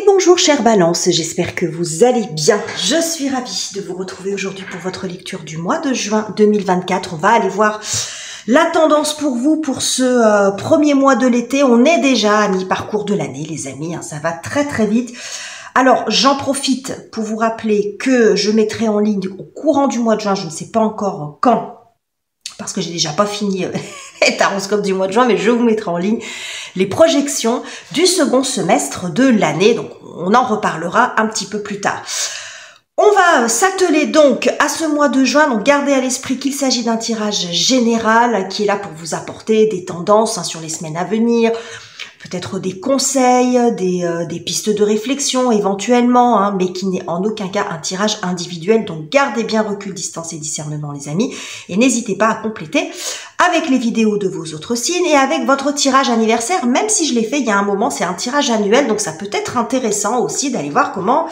Et bonjour chère Balance, j'espère que vous allez bien. Je suis ravie de vous retrouver aujourd'hui pour votre lecture du mois de juin 2024. On va aller voir la tendance pour vous pour ce premier mois de l'été. On est déjà à mi-parcours de l'année les amis, ça va très très vite. Alors j'en profite pour vous rappeler que je mettrai en ligne au courant du mois de juin, je ne sais pas encore quand, parce que j'ai déjà pas fini les taroscopes du mois de juin, mais je vous mettrai en ligne les projections du second semestre de l'année. Donc, on en reparlera un petit peu plus tard. On va s'atteler donc à ce mois de juin. Donc, gardez à l'esprit qu'il s'agit d'un tirage général qui est là pour vous apporter des tendances sur les semaines à venir, peut-être des conseils, des pistes de réflexion éventuellement, mais qui n'est en aucun cas un tirage individuel. Donc gardez bien recul, distance et discernement les amis. Et n'hésitez pas à compléter avec les vidéos de vos autres signes et avec votre tirage anniversaire. Même si je l'ai fait il y a un moment, c'est un tirage annuel. Donc ça peut être intéressant aussi d'aller voir comment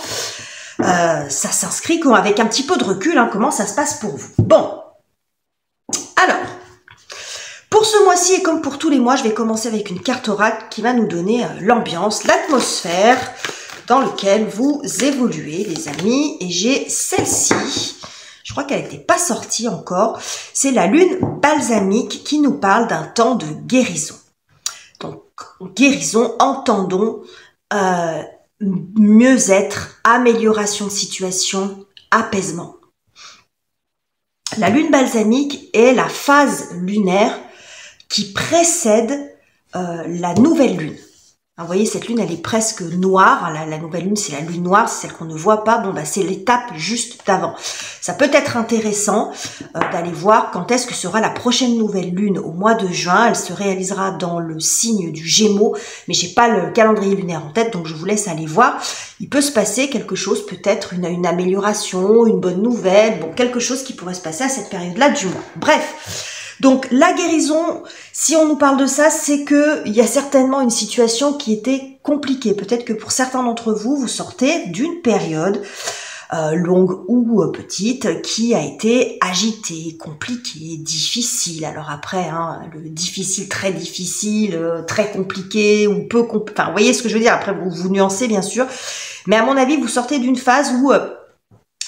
ça s'inscrit, avec un petit peu de recul, comment ça se passe pour vous. Bon, alors... pour ce mois-ci et comme pour tous les mois, je vais commencer avec une carte oracle qui va nous donner l'ambiance, l'atmosphère dans laquelle vous évoluez les amis. Et j'ai celle-ci, je crois qu'elle n'était pas sortie encore, c'est la lune balsamique qui nous parle d'un temps de guérison. Donc guérison, entendons mieux-être, amélioration de situation, apaisement. La lune balsamique est la phase lunaire qui précède la nouvelle lune. Vous voyez, cette lune, elle est presque noire. La nouvelle lune, c'est la lune noire, c'est celle qu'on ne voit pas. Bon, c'est l'étape juste d'avant. Ça peut être intéressant d'aller voir quand est-ce que sera la prochaine nouvelle lune au mois de juin. Elle se réalisera dans le signe du Gémeaux, mais j'ai pas le calendrier lunaire en tête, donc je vous laisse aller voir. Il peut se passer quelque chose, peut-être une amélioration, une bonne nouvelle, bon, quelque chose qui pourrait se passer à cette période-là du mois. Bref. Donc la guérison, si on nous parle de ça, c'est que il y a certainement une situation qui était compliquée. Peut-être que pour certains d'entre vous, vous sortez d'une période longue ou petite qui a été agitée, compliquée, difficile. Alors après, le difficile, très compliqué ou peu compliqué. Enfin, vous voyez ce que je veux dire. Après, vous nuancez bien sûr. Mais à mon avis, vous sortez d'une phase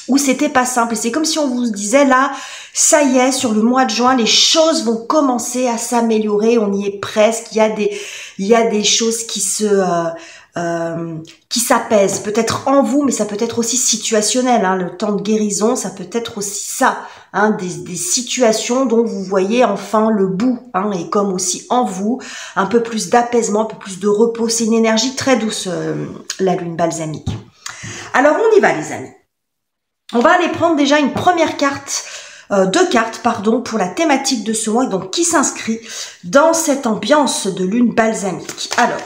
où c'était pas simple. Et c'est comme si on vous disait là, ça y est, sur le mois de juin, les choses vont commencer à s'améliorer. On y est presque. Il y a des choses qui s'apaisent. Peut-être en vous, mais ça peut être aussi situationnel. Le temps de guérison, ça peut être aussi ça. Des situations dont vous voyez enfin le bout. Et comme aussi en vous, un peu plus d'apaisement, un peu plus de repos. C'est une énergie très douce, la lune balsamique. Alors, on y va, les amis. On va aller prendre déjà une première carte, deux cartes, pardon, pour la thématique de ce mois, donc qui s'inscrit dans cette ambiance de lune balsamique. Alors,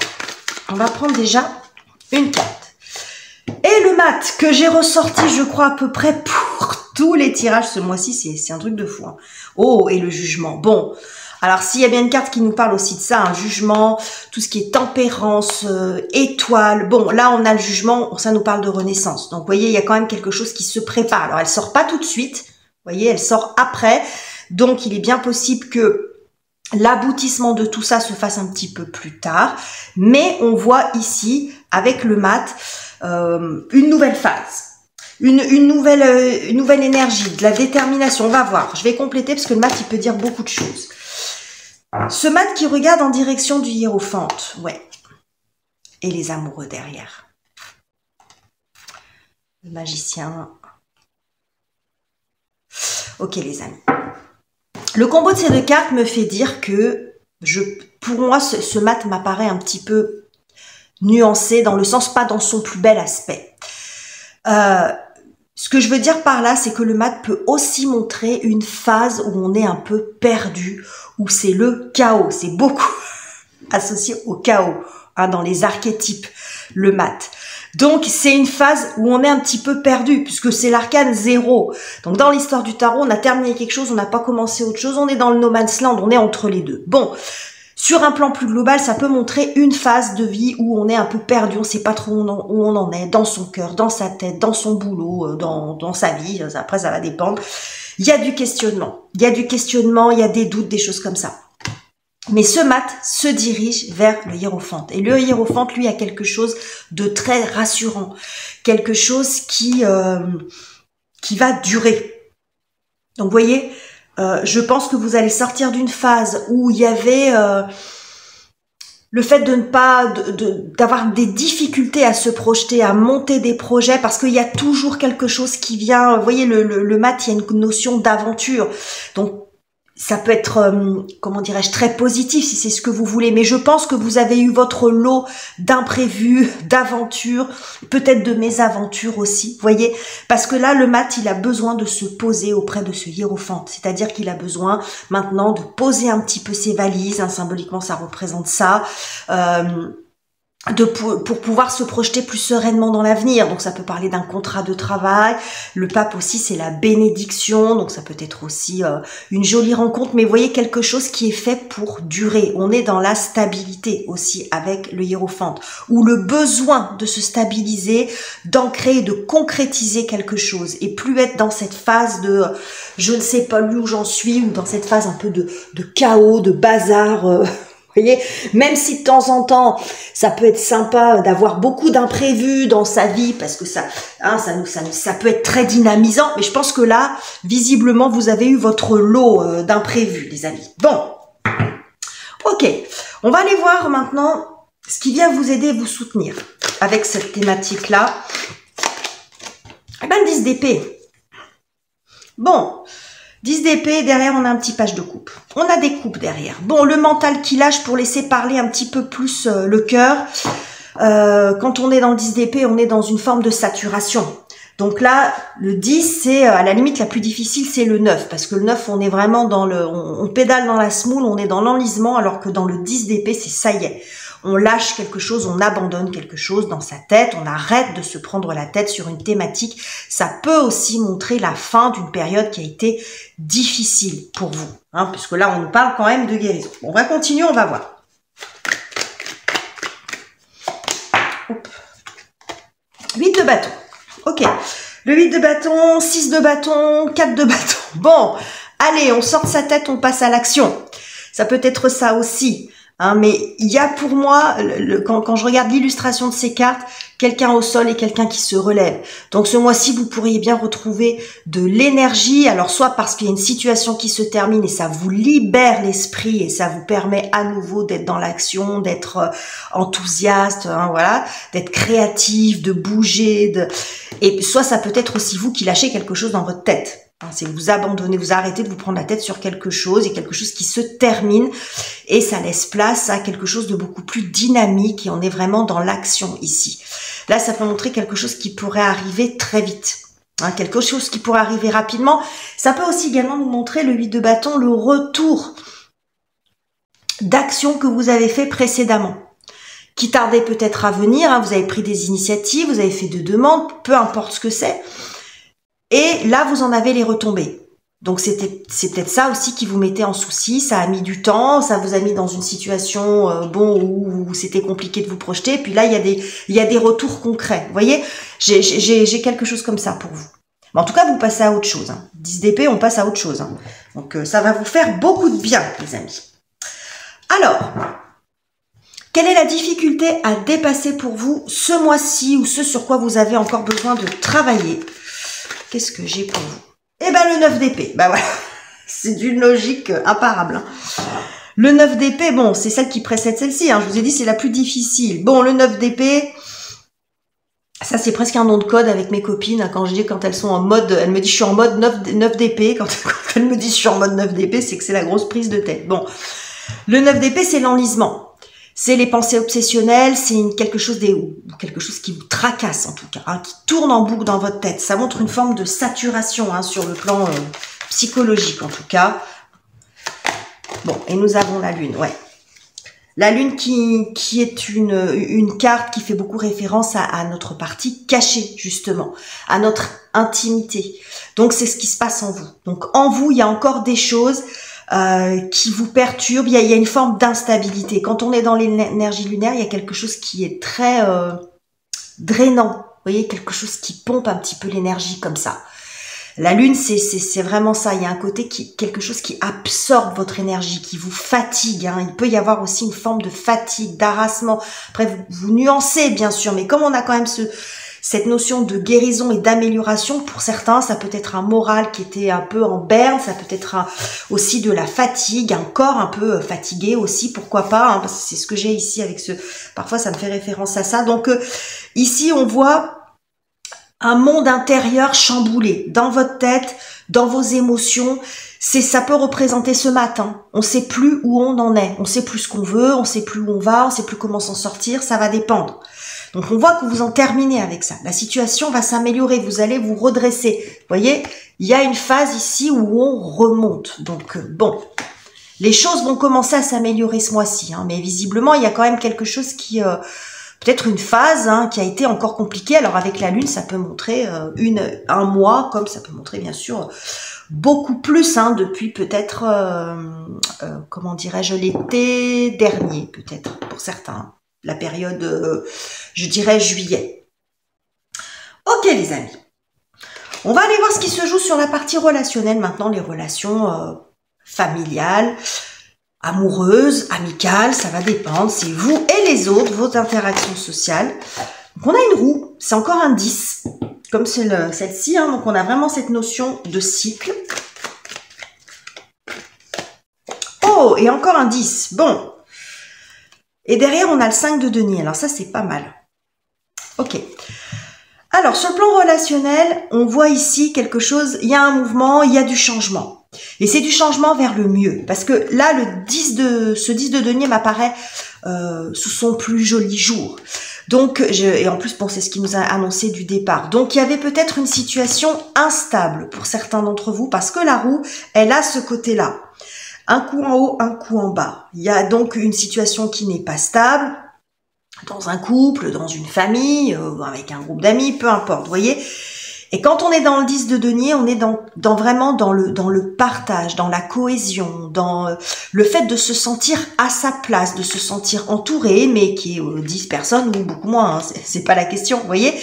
on va prendre déjà une carte. Et le mat que j'ai ressorti, je crois, à peu près pour tous les tirages ce mois-ci, c'est un truc de fou. Oh, et le jugement. Bon, alors s'il y a bien une carte qui nous parle aussi de ça, un jugement, tout ce qui est tempérance, étoile. Bon, là on a le jugement, ça nous parle de renaissance. Donc vous voyez, il y a quand même quelque chose qui se prépare. Alors elle sort pas tout de suite, vous voyez, elle sort après. Donc il est bien possible que l'aboutissement de tout ça se fasse un petit peu plus tard. Mais on voit ici, avec le mat, une nouvelle phase. Une nouvelle énergie, de la détermination. On va voir. Je vais compléter parce que le mat, il peut dire beaucoup de choses. Ce mat qui regarde en direction du hiérophante, ouais. Et les amoureux derrière. Le magicien. Ok les amis. Le combo de ces deux cartes me fait dire que, pour moi, ce mat m'apparaît un petit peu nuancé, dans le sens pas dans son plus bel aspect. Ce que je veux dire par là, c'est que le mat peut aussi montrer une phase où on est un peu perdu, où c'est le chaos. C'est beaucoup associé au chaos dans les archétypes, le mat. Donc, c'est une phase où on est un petit peu perdu, puisque c'est l'arcane 0. Donc, dans l'histoire du tarot, on a terminé quelque chose, on n'a pas commencé autre chose, on est dans le no man's land, on est entre les deux. Bon, sur un plan plus global, ça peut montrer une phase de vie où on est un peu perdu, on ne sait pas trop où on en est, dans son cœur, dans sa tête, dans son boulot, dans sa vie. Après, ça va dépendre. Il y a du questionnement, il y a des doutes, des choses comme ça. Mais ce mat se dirige vers le hiérophante. Et le hiérophante, lui, a quelque chose de très rassurant. Quelque chose qui va durer. Donc, vous voyez, je pense que vous allez sortir d'une phase où il y avait le fait de ne pas, d'avoir des difficultés à se projeter, à monter des projets, parce qu'il y a toujours quelque chose qui vient. Vous voyez, le mat, il y a une notion d'aventure. Donc, ça peut être, comment dirais-je, très positif si c'est ce que vous voulez. Mais je pense que vous avez eu votre lot d'imprévus, d'aventures, peut-être de mésaventures aussi, vous voyez. Parce que là, le mat, il a besoin de se poser auprès de ce hiérophante. C'est-à-dire qu'il a besoin maintenant de poser un petit peu ses valises. Hein, symboliquement, ça représente ça. Pour pouvoir se projeter plus sereinement dans l'avenir. Donc ça peut parler d'un contrat de travail. Le pape aussi, c'est la bénédiction, donc ça peut être aussi une jolie rencontre, mais vous voyez, quelque chose qui est fait pour durer. On est dans la stabilité aussi avec le hiérophante, ou le besoin de se stabiliser, d'ancrer, de concrétiser quelque chose, et plus être dans cette phase de je ne sais pas où j'en suis, ou dans cette phase un peu de chaos, de bazar. Vous voyez, même si de temps en temps, ça peut être sympa d'avoir beaucoup d'imprévus dans sa vie, parce que ça peut être très dynamisant, mais je pense que là, visiblement, vous avez eu votre lot d'imprévus, les amis. Bon, ok, on va aller voir maintenant ce qui vient vous aider et vous soutenir avec cette thématique-là. Eh ben, le 10 d'épée. Bon, 10 d'épée, derrière on a un petit page de coupe. On a des coupes derrière. Bon, le mental qui lâche pour laisser parler un petit peu plus le cœur. Quand on est dans le 10 d'épée, on est dans une forme de saturation. Donc là, le 10, c'est à la limite la plus difficile, c'est le 9. Parce que le 9, on est vraiment dans le... On pédale dans la semoule, on est dans l'enlisement, alors que dans le 10 d'épée, c'est ça y est. On lâche quelque chose, on abandonne quelque chose dans sa tête, on arrête de se prendre la tête sur une thématique. Ça peut aussi montrer la fin d'une période qui a été difficile pour vous, hein, puisque là, on nous parle quand même de guérison. Bon, on va continuer, on va voir. Hop. 8 de bâton. Ok. Le 8 de bâton, 6 de bâton, 4 de bâton. Bon, allez, on sort de sa tête, on passe à l'action. Ça peut être ça aussi. Hein, mais il y a pour moi, quand je regarde l'illustration de ces cartes, quelqu'un au sol et quelqu'un qui se relève. Donc ce mois-ci, vous pourriez bien retrouver de l'énergie. Alors soit parce qu'il y a une situation qui se termine et ça vous libère l'esprit et ça vous permet à nouveau d'être dans l'action, d'être enthousiaste, hein, voilà, d'être créatif, de bouger. Et soit ça peut être aussi vous qui lâchez quelque chose dans votre tête. C'est vous abandonnez, vous arrêtez de vous prendre la tête sur quelque chose et quelque chose qui se termine et ça laisse place à quelque chose de beaucoup plus dynamique et on est vraiment dans l'action ici. Là, ça peut montrer quelque chose qui pourrait arriver très vite, hein, quelque chose qui pourrait arriver rapidement. Ça peut aussi également nous montrer, le 8 de bâton, le retour d'action que vous avez fait précédemment, qui tardait peut-être à venir, hein, vous avez pris des initiatives, vous avez fait de demandes, peu importe ce que c'est. Et là, vous en avez les retombées. Donc, c'est peut-être ça aussi qui vous mettait en souci. Ça a mis du temps, ça vous a mis dans une situation où c'était compliqué de vous projeter. Puis là, il y a des retours concrets. Vous voyez, j'ai quelque chose comme ça pour vous. Mais en tout cas, vous passez à autre chose. Hein. 10 d'épée, on passe à autre chose. Hein. Donc, ça va vous faire beaucoup de bien, les amis. Alors, quelle est la difficulté à dépasser pour vous ce mois-ci ou ce sur quoi vous avez encore besoin de travailler ? Qu'est-ce que j'ai pour vous? Eh ben, le 9 d'épée. Bah voilà. C'est d'une logique imparable. Hein. Le 9 d'épée, bon, c'est celle qui précède celle-ci. Hein. Je vous ai dit, c'est la plus difficile. Bon, le 9 d'épée, ça, c'est presque un nom de code avec mes copines. Hein. Quand elles sont en mode, elles me disent, je suis en mode 9 d'épée. Quand elles me disent, je suis en mode 9 d'épée, c'est que c'est la grosse prise de tête. Bon. Le 9 d'épée, c'est l'enlisement. C'est les pensées obsessionnelles, c'est quelque chose qui vous tracasse en tout cas, hein, qui tourne en boucle dans votre tête. Ça montre une forme de saturation hein, sur le plan psychologique en tout cas. Bon, et nous avons la lune, ouais. La lune qui est une carte qui fait beaucoup référence à notre partie cachée justement, à notre intimité. Donc c'est ce qui se passe en vous. Donc en vous, il y a encore des choses qui vous perturbe, il y a une forme d'instabilité. Quand on est dans l'énergie lunaire, il y a quelque chose qui est très drainant. Vous voyez, quelque chose qui pompe un petit peu l'énergie comme ça. La lune, c'est vraiment ça. Il y a un côté quelque chose qui absorbe votre énergie, qui vous fatigue. Hein. Il peut y avoir aussi une forme de fatigue, d'harassement. Après, vous nuancez, bien sûr, mais comme on a quand même cette notion de guérison et d'amélioration, pour certains, ça peut être un moral qui était un peu en berne, ça peut être aussi de la fatigue, un corps un peu fatigué aussi, pourquoi pas, hein, parce que c'est ce que j'ai ici avec parfois ça me fait référence à ça. Donc ici, on voit un monde intérieur chamboulé dans votre tête, dans vos émotions. Ça peut représenter ce matin. On sait plus où on en est. On sait plus ce qu'on veut, on sait plus où on va, on sait plus comment s'en sortir. Ça va dépendre. Donc on voit que vous en terminez avec ça. La situation va s'améliorer. Vous allez vous redresser. Vous voyez, il y a une phase ici où on remonte. Donc bon, les choses vont commencer à s'améliorer ce mois-ci. Hein, mais visiblement, il y a quand même quelque chose qui peut-être une phase qui a été encore compliquée. Alors avec la lune, ça peut montrer un mois, comme ça peut montrer bien sûr beaucoup plus depuis peut-être, comment dirais-je, l'été dernier, peut-être pour certains. La période, je dirais juillet. Ok les amis, on va aller voir ce qui se joue sur la partie relationnelle maintenant, les relations familiales, amoureuse, amicale, ça va dépendre, c'est vous et les autres, vos interactions sociales. Donc on a une roue, c'est encore un 10, comme celle-ci, donc on a vraiment cette notion de cycle. Oh, et encore un 10, bon. Et derrière on a le 5 de denier, alors ça c'est pas mal. Ok. Alors sur le plan relationnel, on voit ici quelque chose, il y a un mouvement, il y a du changement. Et c'est du changement vers le mieux. Parce que là, ce 10 de denier m'apparaît sous son plus joli jour. Donc, et en plus, bon, c'est ce qui nous a annoncé du départ. Donc, il y avait peut-être une situation instable pour certains d'entre vous parce que la roue, elle a ce côté-là. Un coup en haut, un coup en bas. Il y a donc une situation qui n'est pas stable dans un couple, dans une famille, avec un groupe d'amis, peu importe, vous voyez. Et quand on est dans le 10 de denier, on est vraiment dans le partage, dans la cohésion, dans le fait de se sentir à sa place, de se sentir entouré, mais qui est 10 personnes ou beaucoup moins, c'est pas la question, vous voyez.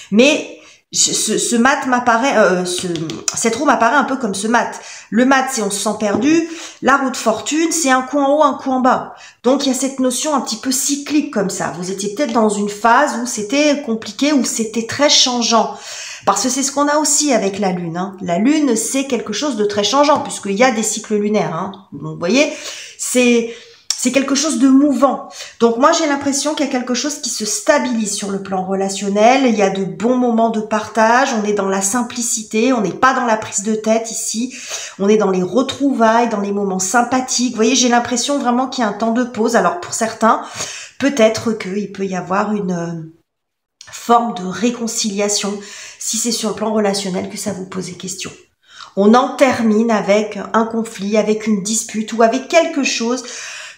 Mais ce mat m'apparaît, cette roue m'apparaît un peu comme ce mat. Le mat, c'est on se sent perdu. La roue de fortune, c'est un coup en haut, un coup en bas. Donc il y a cette notion un petit peu cyclique comme ça. Vous étiez peut-être dans une phase où c'était compliqué, où c'était très changeant. Parce que c'est ce qu'on a aussi avec la lune. La lune, c'est quelque chose de très changeant, puisqu'il y a des cycles lunaires. Donc, vous voyez, c'est quelque chose de mouvant. Donc, moi, j'ai l'impression qu'il y a quelque chose qui se stabilise sur le plan relationnel. Il y a de bons moments de partage. On est dans la simplicité. On n'est pas dans la prise de tête ici. On est dans les retrouvailles, dans les moments sympathiques. Vous voyez, j'ai l'impression vraiment qu'il y a un temps de pause. Alors, pour certains, peut-être qu'il peut y avoir une forme de réconciliation si c'est sur le plan relationnel que ça vous pose question. On en termine avec un conflit, avec une dispute ou avec quelque chose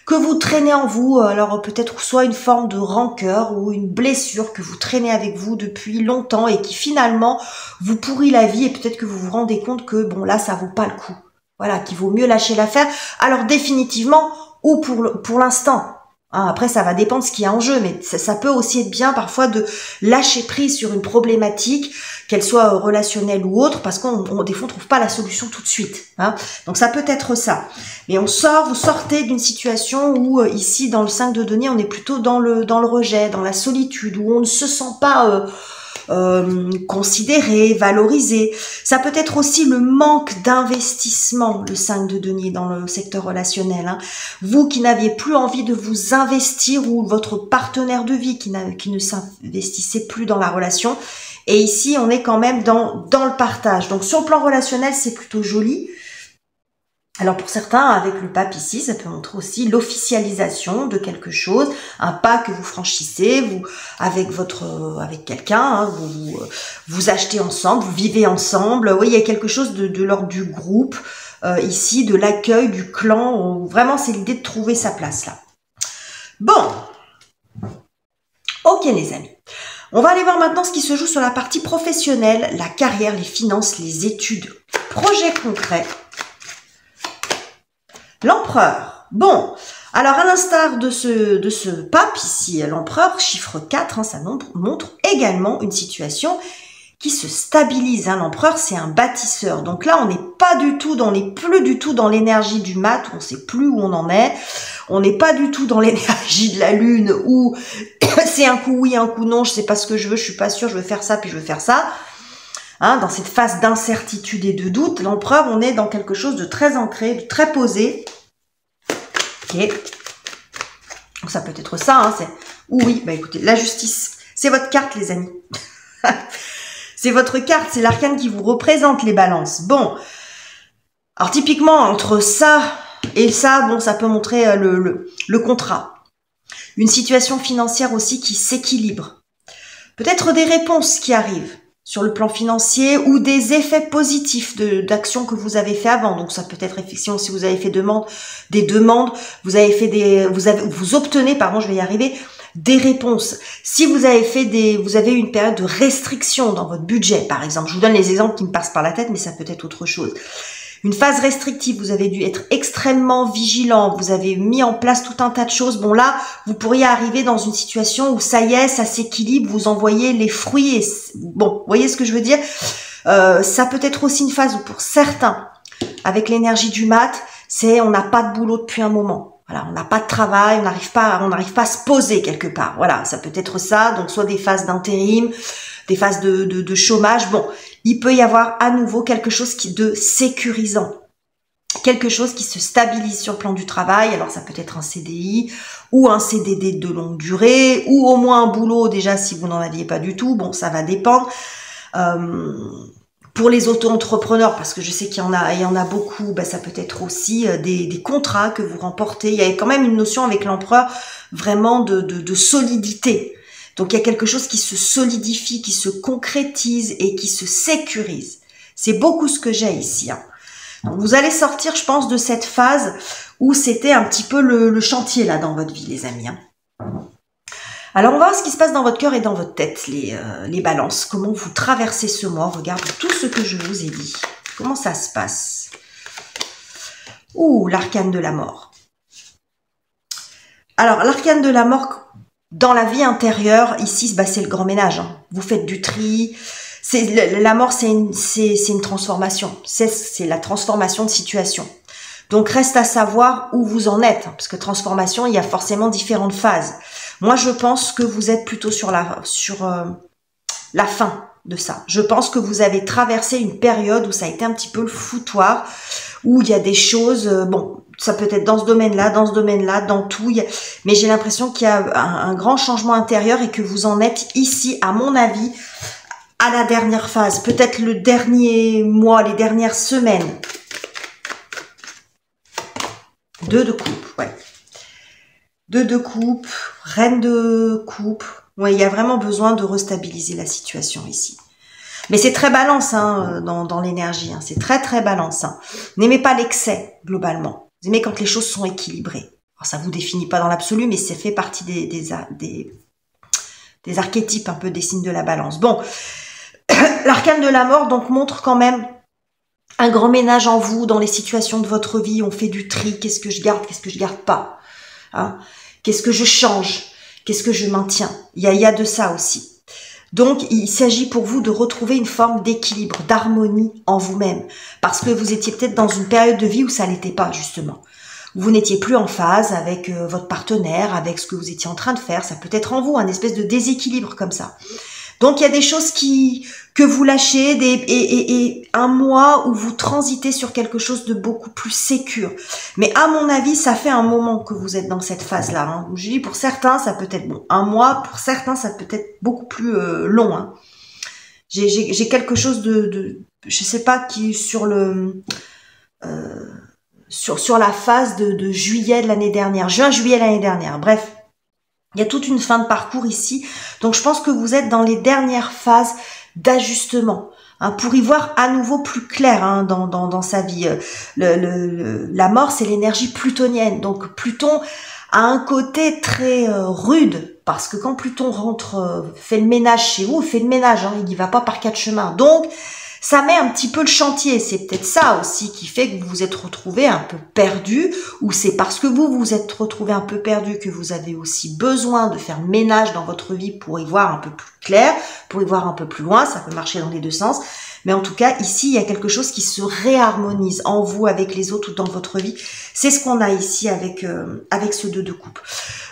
que vous traînez en vous, alors peut-être soit une forme de rancœur ou une blessure que vous traînez avec vous depuis longtemps et qui finalement vous pourrit la vie et peut-être que vous vous rendez compte que bon là ça vaut pas le coup. Voilà, qu'il vaut mieux lâcher l'affaire. Alors définitivement ou pour l'instant. Après, ça va dépendre de ce qu'il y a en jeu, mais ça peut aussi être bien parfois de lâcher prise sur une problématique, qu'elle soit relationnelle ou autre, parce des fois, on trouve pas la solution tout de suite. Donc, ça peut être ça. Mais vous sortez d'une situation où, ici, dans le 5 de denier, on est plutôt dans le rejet, dans la solitude, où on ne se sent pas considéré, valorisé. Ça peut être aussi le manque d'investissement, le 5 de denier dans le secteur relationnel. Vous qui n'aviez plus envie de vous investir ou votre partenaire de vie qui ne s'investissait plus dans la relation. Et ici, on est quand même dans le partage. Donc, sur le plan relationnel, c'est plutôt joli. Alors pour certains, avec le pape ici, ça peut montrer aussi l'officialisation de quelque chose, un pas que vous franchissez, vous avec quelqu'un, vous achetez ensemble, vous vivez ensemble. Oui, il y a quelque chose de l'ordre du groupe ici, de l'accueil du clan. Vraiment, c'est l'idée de trouver sa place là. Bon, ok les amis. On va aller voir maintenant ce qui se joue sur la partie professionnelle, la carrière, les finances, les études, projets concrets. L'empereur. Bon, alors à l'instar de ce pape ici, l'empereur, chiffre 4, ça montre également une situation qui se stabilise. Hein. L'empereur, c'est un bâtisseur. Donc là, on n'est pas du tout, on n'est plus du tout dans l'énergie du mat, où on sait plus où on en est. On n'est pas du tout dans l'énergie de la lune, où c'est un coup oui, un coup non, je sais pas ce que je veux, je suis pas sûre, je veux faire ça, puis je veux faire ça. Hein, dans cette phase d'incertitude et de doute, l'empereur, on est dans quelque chose de très ancré, de très posé. Ok. Donc ça peut être ça, hein, c'est... Oui, bah écoutez, la justice, c'est votre carte, les amis. C'est votre carte, c'est l'arcane qui vous représente, les balances. Bon, alors typiquement, entre ça et ça, bon, ça peut montrer le contrat. Une situation financière aussi qui s'équilibre. Peut-être des réponses qui arrivent sur le plan financier ou des effets positifs d'actions que vous avez fait avant. Donc ça peut être effectivement si vous avez fait des demandes, vous obtenez, pardon, je vais y arriver, des réponses. Si vous avez une période de restriction dans votre budget, par exemple, je vous donne les exemples qui me passent par la tête, mais ça peut être autre chose. Une phase restrictive, vous avez dû être extrêmement vigilant, vous avez mis en place tout un tas de choses. Bon là, vous pourriez arriver dans une situation où ça y est, ça s'équilibre, vous en voyez les fruits. Et bon, vous voyez ce que je veux dire? Ça peut être aussi une phase où pour certains, avec l'énergie du mat, c'est on n'a pas de boulot depuis un moment. Voilà, on n'a pas de travail, on n'arrive pas à se poser quelque part. Voilà, ça peut être ça, donc soit des phases d'intérim, des phases de chômage. Bon, il peut y avoir à nouveau quelque chose de sécurisant, quelque chose qui se stabilise sur le plan du travail. Alors ça peut être un CDI ou un CDD de longue durée ou au moins un boulot déjà si vous n'en aviez pas du tout. Bon, ça va dépendre. Pour les auto-entrepreneurs, parce que je sais qu'il y en a beaucoup, bah, ça peut être aussi des contrats que vous remportez. Il y a quand même une notion avec l'empereur vraiment de solidité. Donc, il y a quelque chose qui se solidifie, qui se concrétise et qui se sécurise. C'est beaucoup ce que j'ai ici. Hein. Donc, vous allez sortir, je pense, de cette phase où c'était un petit peu le chantier là dans votre vie, les amis. Hein. Alors, on va voir ce qui se passe dans votre cœur et dans votre tête, les balances. Comment vous traversez ce mois. Regarde tout ce que je vous ai dit. Comment ça se passe? Ouh, l'arcane de la mort. Alors, l'arcane de la mort... Dans la vie intérieure, ici, bah, c'est le grand ménage. Hein. Vous faites du tri. La mort, c'est une transformation. C'est la transformation de situation. Donc, reste à savoir où vous en êtes. Hein, parce que transformation, il y a forcément différentes phases. Moi, je pense que vous êtes plutôt sur la fin de ça. Je pense que vous avez traversé une période où ça a été un petit peu le foutoir, où il y a des choses... bon, ça peut être dans ce domaine-là, dans tout. Mais j'ai l'impression qu'il y a un grand changement intérieur et que vous en êtes ici, à mon avis, à la dernière phase. Peut-être le dernier mois, les dernières semaines. 2 de coupe, ouais. 2 de coupe, reine de coupe. Ouais, il y a vraiment besoin de restabiliser la situation ici. Mais c'est très balance hein, dans l'énergie. Hein. C'est très, très balance. Hein. N'aimez pas l'excès, globalement. Vous aimez quand les choses sont équilibrées. Alors, ça vous définit pas dans l'absolu, mais ça fait partie des archétypes un peu des signes de la balance. Bon, l'arcane de la mort donc montre quand même un grand ménage en vous, dans les situations de votre vie. On fait du tri. Qu'est-ce que je garde, qu'est-ce que je garde pas hein? Qu'est-ce que je change? Qu'est-ce que je maintiens? Il y a de ça aussi. Donc, il s'agit pour vous de retrouver une forme d'équilibre, d'harmonie en vous-même. Parce que vous étiez peut-être dans une période de vie où ça n'était pas, justement. Vous n'étiez plus en phase avec votre partenaire, avec ce que vous étiez en train de faire. Ça peut être en vous, un espèce de déséquilibre comme ça. Donc, il y a des choses que vous lâchez et un mois où vous transitez sur quelque chose de beaucoup plus sécure. Mais à mon avis, ça fait un moment que vous êtes dans cette phase-là. Hein. Je dis pour certains, ça peut être bon, un mois. Pour certains, ça peut être beaucoup plus long. Hein. J'ai quelque chose je sais pas qui sur sur la phase de juillet de l'année dernière, juin-juillet l'année dernière. Bref. Il y a toute une fin de parcours ici. Donc, je pense que vous êtes dans les dernières phases d'ajustement. Hein, pour y voir à nouveau plus clair hein, dans sa vie. La mort, c'est l'énergie plutonienne. Donc, Pluton a un côté très rude. Parce que quand Pluton rentre, fait le ménage chez vous, il fait le ménage. Hein, il n'y va pas par 4 chemins. Donc, ça met un petit peu le chantier. C'est peut-être ça aussi qui fait que vous vous êtes retrouvé un peu perdu, ou c'est parce que vous vous êtes retrouvé un peu perdu que vous avez aussi besoin de faire le ménage dans votre vie pour y voir un peu plus clair, pour y voir un peu plus loin. Ça peut marcher dans les deux sens. Mais en tout cas, ici, il y a quelque chose qui se réharmonise en vous, avec les autres ou dans votre vie. C'est ce qu'on a ici avec ce 2 de coupe.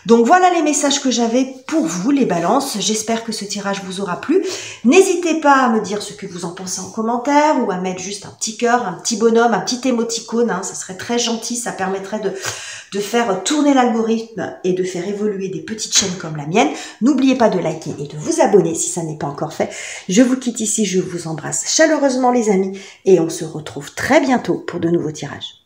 Donc voilà les messages que j'avais pour vous, les balances. J'espère que ce tirage vous aura plu. N'hésitez pas à me dire ce que vous en pensez en commentaire, ou à mettre juste un petit cœur, un petit bonhomme, un petit émoticône. Ça serait très gentil, ça permettrait de faire tourner l'algorithme et de faire évoluer des petites chaînes comme la mienne. N'oubliez pas de liker et de vous abonner si ça n'est pas encore fait. Je vous quitte ici, je vous embrasse chaleureusement les amis, et on se retrouve très bientôt pour de nouveaux tirages.